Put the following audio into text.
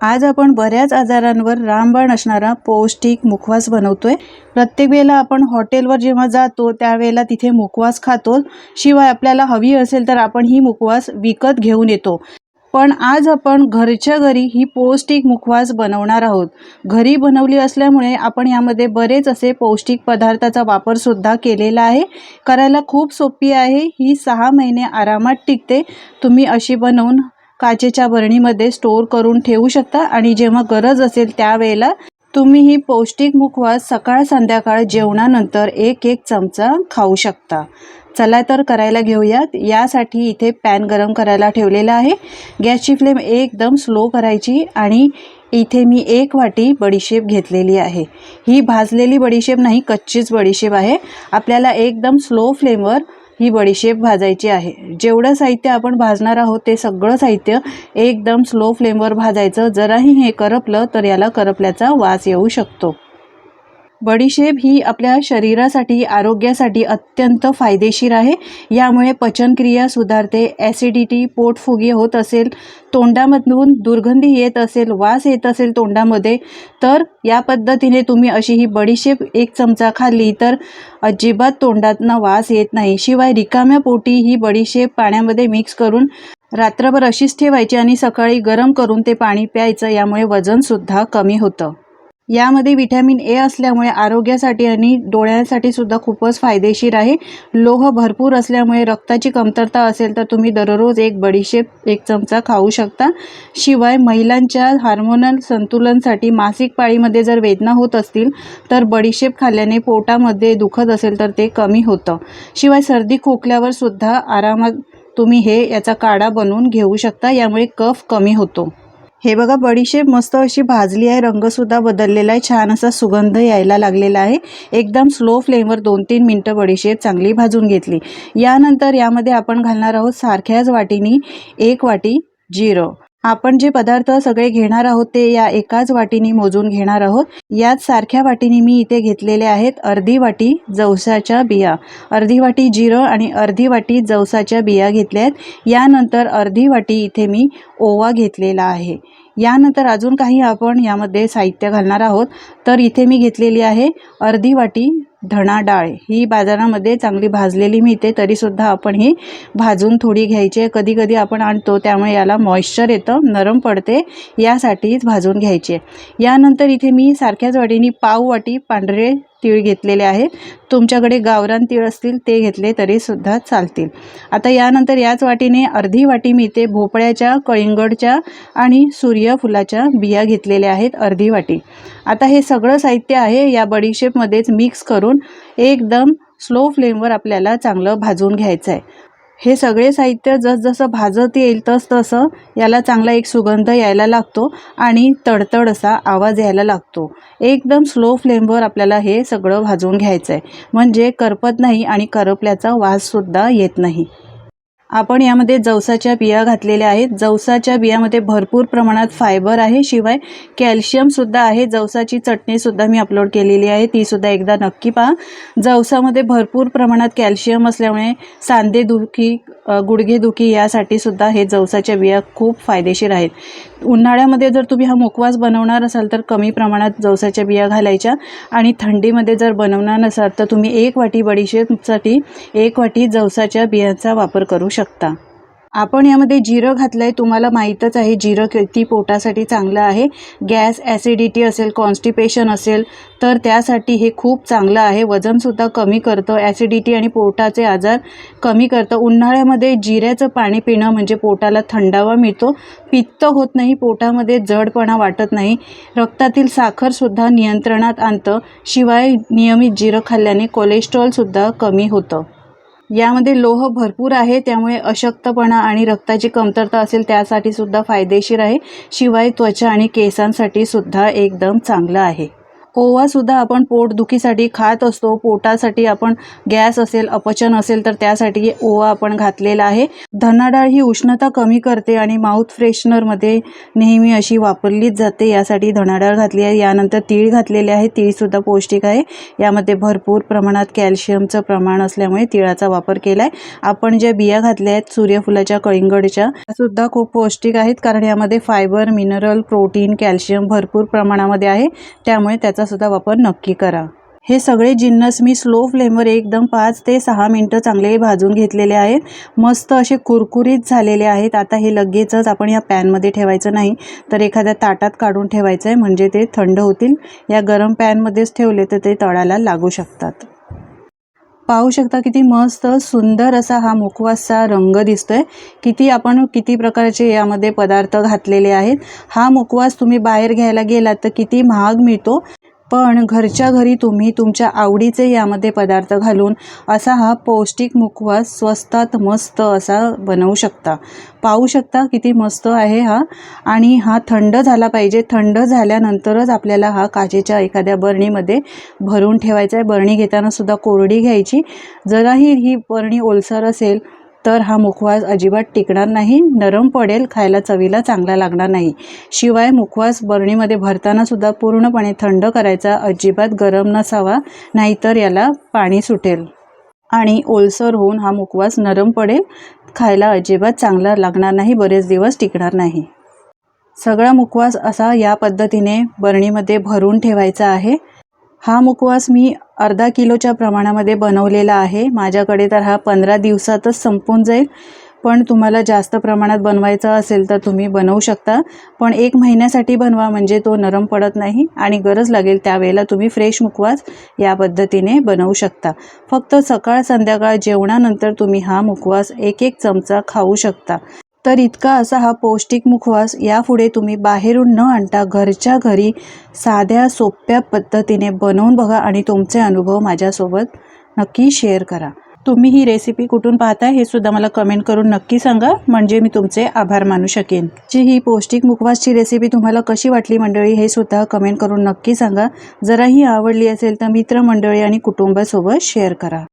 आज आपण बऱ्याच आजारांवर रामबाण असणारा पौष्टिक मुखवास बनवतोय। प्रत्येक वेळेला आपण हॉटेलवर जेव्हा जातो त्यावेळेला तिथे मुखवास खातो, शिवाय आपल्याला हवी असेल तर आपण ही मुखवास विकत घेऊन येतो। पण आज आपण घरच्या घरी ही पौष्टिक मुखवास बनवणार आहोत। घरी बनवली असल्यामुळे आपण यामध्ये बरेच असे पौष्टिक पदार्थाचा वापर सुद्धा केलेला आहे। करायला खूप सोपी आहे, ही 6 महिने आरामात टिकते। तुम्ही अशी बनवून काचेच्या बरणीमध्ये स्टोर करून ठेवू शकता आणि जेव्हा गरज असेल त्यावेळेला तुम्ही ही पौष्टिक मुखवास सकाळ संध्याकाळ जेवणानंतर एक चमचा खाऊ शकता। चला तर करायला घेऊयात। यासाठी इथे पॅन गरम करायला ठेवलेला आहे। गॅसची फ्लेम एकदम स्लो करायची आणि इथे मी 1 वाटी बडीशेप घेतलेली आहे। ही भाजलेली बडीशेप नाही, कच्चीच बडीशेप आहे। आपल्याला एकदम स्लो फ्लेमवर ही बडीशेप भाजायची आहे। जेवढं साहित्य आपण भाजणार आहोत ते सगळं साहित्य एकदम स्लो फ्लेमवर भाजायचं। जराही हे करपलं तर याला करपल्याचा वास येऊ शकतो। बडीशेप ही आपल्या शरीरासाठी आरोग्यासाठी अत्यंत फायदेशीर आहे। यामुळे पचनक्रिया सुधारते, ॲसिडिटी पोटफुगी होत असेल, तोंडामधून दुर्गंधी येत असेल, वास येत असेल तोंडामध्ये, तर या पद्धतीने तुम्ही अशी ही बडीशेप 1 चमचा खाल्ली तर अजिबात तोंडातनं वास येत नाही। शिवाय रिकाम्या पोटी ही बडीशेप पाण्यामध्ये मिक्स करून रात्रभर अशीच ठेवायची आणि सकाळी गरम करून ते पाणी प्यायचं। यामुळे वजन सुद्धा कमी होतं। यामध्ये व्हिटॅमिन ए असल्यामुळे आरोग्यासाठी आणि डोळ्यांसाठी सुद्धा खूपच फायदेशीर आहे। लोह भरपूर असल्यामुळे रक्ताची कमतरता असेल तर तुम्ही दररोज 1 बडीशेप 1 चमचा खाऊ शकता। शिवाय महिलांच्या हार्मोनल संतुलनासाठी मासिक पाळीमध्ये जर वेदना होत असतील तर बडीशेप खाल्ल्याने पोटामध्ये दुखत असेल तर ते कमी होतं। शिवाय सर्दी खोकल्यावर सुद्धा आरामात तुम्ही याचा काढा बनवून घेऊ शकता। यामुळे कफ कमी होतो। हे बघा, बडीशेप मस्त अशी भाजली आहे, रंग सुद्धा बदललेला आहे, छान असा सुगंध यायला लागलेला आहे। एकदम स्लो फ्लेमवर 2-3 मिनिटं बडीशेप चांगली भाजून घेतली। यानंतर यामध्ये आपण घालणार आहोत सारख्याच वाटीनी 1 वाटी जिरं। आपण जे पदार्थ सगळे घेणार आहोत ते या एकाच वाटीनी मोजून घेणार आहोत। यात सारख्या वाटीनी मी इथे घेतलेले आहेत अर्धी वाटी जवसाच्या बिया, अर्धी वाटी जिरं आणि अर्धी वाटी जवसाच्या बिया घेतल्या आहेत। यानंतर अर्धी वाटी इथे मी ओवा घेतलेला आहे। यानंतर अजून काही आपण यामध्ये साहित्य घालणार आहोत। तर इथे मी घेतलेली आहे अर्धी वाटी धणा डाळ। ही बाजारामध्ये चांगली भाजलेली मिळते, तरीसुद्धा आपण ही भाजून थोडी घ्यायची आहे। कधी कधी आपण आणतो त्यामुळे याला मॉइश्चर येतं, नरम पडते, यासाठीच भाजून घ्यायची आहे। यानंतर इथे मी सारख्याच वाटीने पाव वाटी पांढरे तीळ घेतलेले आहेत। तुमच्याकडे गावरान तीळ असतील ते घेतले तरीसुद्धा चालतील। आता यानंतर याच वाटीने अर्धी वाटी मी इथे भोपळ्याच्या, कळिंगडच्या आणि सूर्यफुलाच्या बिया घेतलेल्या आहेत, अर्धी वाटी। आता हे सगळं साहित्य आहे या बडीशेपमध्येच मिक्स करून एकदम स्लो फ्लेमवर आपल्याला चांगलं भाजून घ्यायचं आहे। हे सगळे साहित्य जसजसं भाजत येईल तसतसं याला चांगला एक सुगंध यायला लागतो आणि तडतड असा आवाज यायला लागतो। एकदम स्लो फ्लेमवर आपल्याला हे सगळं भाजून घ्यायचं आहे, म्हणजे करपत नाही आणि करपल्याचा वाससुद्धा येत नाही। आपण यामध्ये जवसाच्या बिया घातलेल्या आहेत। जवसाच्या बियामध्ये भरपूर प्रमाणात फायबर आहे, शिवाय कॅल्शियम सुद्धा आहे। जवसाची चटणी सुद्धा मी अपलोड केलेली आहे, ती सुद्धा एकदा नक्की पहा। जवसामध्ये भरपूर प्रमाणात कॅल्शियम असल्यामुळे सांधेदुखी, गुडघेदुखी यासाठी सुद्धा हे जवसाच्या बिया खूप फायदेशीर आहेत। उन्हाळ्यामध्ये जर तुम्ही हा मुखवास बनवणार असाल तर कमी प्रमाणात जवसाच्या बिया घालायच्या आणि थंडीमध्ये जर बनवणार नसाल तर तुम्ही 1 वाटी बडीशेपसाठी 1 वाटी जवसाच्या बियांचा वापर करू शकता। आपण यामध्ये जिरं घातलं आहे, तुम्हाला माहीतच आहे जिरं किती पोटासाठी चांगलं आहे। गॅस, ॲसिडिटी असेल, कॉन्स्टिपेशन असेल तर त्यासाठी हे खूप चांगलं आहे। वजनसुद्धा कमी करतं, ॲसिडिटी आणि पोटाचे आजार कमी करतं। उन्हाळ्यामध्ये जिऱ्याचं पाणी पिणं म्हणजे पोटाला थंडावा मिळतो, पित्त होत नाही, पोटामध्ये जडपणा वाटत नाही, रक्तातील साखरसुद्धा नियंत्रणात आणतं। शिवाय नियमित जिरं खाल्ल्याने कोलेस्ट्रॉलसुद्धा कमी होतं। यामध्ये लोह भरपूर आहे, त्यामुळे अशक्तपणा आणि रक्ताची कमतरता असेल त्यासाठी सुद्धा फायदेशीर आहे। शिवाय त्वचा आणि केसांसाठी सुद्धा एकदम चांगलं आहे। ओवासुद्धा आपण पोटदुखीसाठी खात असतो. पोटासाठी आपण गॅस असेल, अपचन असेल तर त्यासाठी ओवा आपण घातलेला आहे. धना डाळ ही उष्णता कमी करते आणि माउथ फ्रेशनरमध्ये नेहमी अशी वापरलीच जाते. यासाठी धना डाळ घातली आहे. यानंतर तीळ घातलेले आहे. तीळसुद्धा पौष्टिक आहे. यामध्ये भरपूर प्रमाणात कॅल्शियमचं प्रमाण असल्यामुळे तिळाचा वापर केला आहे. आपण ज्या बिया घातल्या आहेत सूर्यफुलाच्या, कळिंगडच्या, त्यासुद्धा खूप पौष्टिक आहेत, कारण यामध्ये फायबर, मिनरल, प्रोटीन, कॅल्शियम भरपूर प्रमाणामध्ये आहे. त्यामुळे त्याचा सुद्धा वापर नक्की करा. हे सगळे जिन्नस मी स्लो फ्लेमवर एकदम 5 ते 6 मिनटं चांगले भाजून घेतलेले आहेत. मस्त असे कुरकुरीत झालेले आहेत. आता हे लगेचच आपण या पॅनमध्ये ठेवायचं नाही, तर एखाद्या ताटात काढून ठेवायचं आहे, म्हणजे ते थंड होतील. या गरम पॅनमध्येच ठेवले तर ते तळाला लागू शकतात. पाहू शकता किती मस्त सुंदर असा हा मुखवासचा रंग दिसतोय. किती प्रकारचे यामध्ये पदार्थ घातलेले आहेत. हा मुखवास तुम्ही बाहेर घ्यायला गेलात तर किती महाग मिळतो, पण घरच्या घरी तुम्ही तुमच्या आवडीचे यामध्ये पदार्थ घालून असा हा पौष्टिक मुखवास स्वस्तात मस्त असा बनवू शकता. पाहू शकता किती मस्त आहे हा. आणि हा थंड झाला पाहिजे. थंड झाल्यानंतरच आपल्याला हा काचेच्या एखाद्या बरणीमध्ये भरून ठेवायचा आहे. बरणी घेताना सुद्धा कोरडी घ्यायची. जराही ही बरणी ओलसर असेल तर हा मुखवास अजिबात टिकणार नाही, नरम पडेल, खायला चवीला चांगला लागणार नाही. शिवाय मुखवास बरणीमध्ये भरताना सुद्धा पूर्णपणे थंड करायचा, अजिबात गरम नसावा, नाहीतर याला पाणी सुटेल आणि ओलसर होऊन हा मुखवास नरम पडेल, खायला अजिबात चांगला लागणार नाही, बरेच दिवस टिकणार नाही. सगळा मुखवास असा या पद्धतीने बरणीमध्ये भरून ठेवायचा आहे. हा मुखवास मी अर्धा किलोच्या प्रमाणामध्ये बनवलेला आहे. माझ्याकडे तर हा 15 दिवसातच संपून जाईल, पण तुम्हाला जास्त प्रमाणात बनवायचा असेल तर तुम्ही बनवू शकता. पण 1 महिन्यासाठी बनवा, म्हणजे तो नरम पडत नाही आणि गरज लागेल त्यावेळेला तुम्ही फ्रेश मुखवास या पद्धतीने बनवू शकता. फक्त सकाळ संध्याकाळ जेवणानंतर तुम्ही हा मुखवास 1-1 चमचा खाऊ शकता. तर इतका असा हा पौष्टिक मुखवास यापुढे तुम्ही बाहेरून न आणता घरच्या घरी साध्या सोप्या पद्धतीने बनवून बघा आणि तुमचे अनुभव माझ्यासोबत नक्की शेअर करा. तुम्ही ही रेसिपी कुठून पाहताय हे सुद्धा मला कमेंट करून नक्की सांगा, म्हणजे मी तुमचे आभार मानू शकेन. ही पौष्टिक मुखवासची रेसिपी तुम्हाला कशी वाटली मंडळी हे सुद्धा कमेंट करून नक्की सांगा. जराही आवडली असेल तर मित्रमंडळी आणि कुटुंबासोबत शेअर करा.